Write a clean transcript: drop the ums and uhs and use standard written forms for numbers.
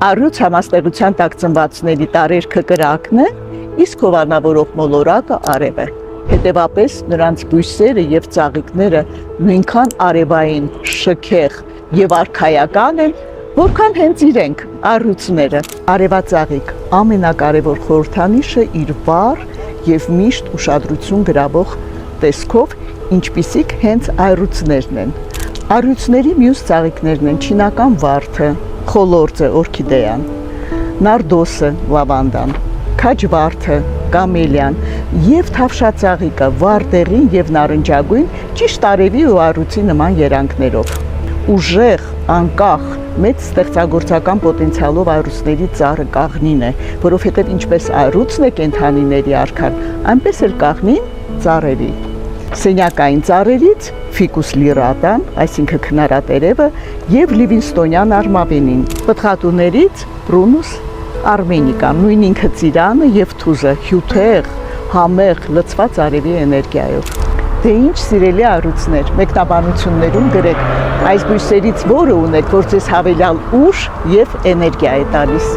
Առյուծ համաստեղության տակ ծնվածների տարերքը կրակն է, իսկ հովանավորող մոլորակը արև է։ Հետևապես նրանց բույսերը և ծաղիկները նույնքան արևային, շքեղ և արքայական են, որքան հենց իրենք, առյուծները։ Արևածաղիկ ամենակարևոր խորհրդանիշը իր վառ և միշտ ուշադրություն գրավող տեսքով, ինչպիսիք հենց առյուծներն են։ Առյուծների մյուս ծաղիկներն են չինական վարդը, խոլորձը, օրքիդեան, նարդոսը, լավանդան, քաջվարդը, կամելիան և թավշածաղիկը վարդեղին և նարնջագույն, ճիշտ արևի ու առյուծի նման երանգներով։ Ուժեղ, անկախ, մեծ ստեղծագործական պոտենցիալով առյուծների ծառը կաղնին է, որովհետև ինչպես առյուծն է կենդանիների արքան, այնպես էլ կաղնին ծառերի։ Սենյակային ծառերից Ficus lyratan, այսինքն քնարատերևը, և Լիվինստոնյան արմավենին, պտղատուներից Prunus armenicam, նույն ինքը ծիրանը և թուզը, հյութեղ, համեղ, լցված արևի էներգիայով։ Դե ինչ սիրելի առյուծներ, մեկնաբանություններում գրեք, այս բույսերից որը ունեք, որ ձեզ հավելյալ ուժ և էներգիա է տալիս։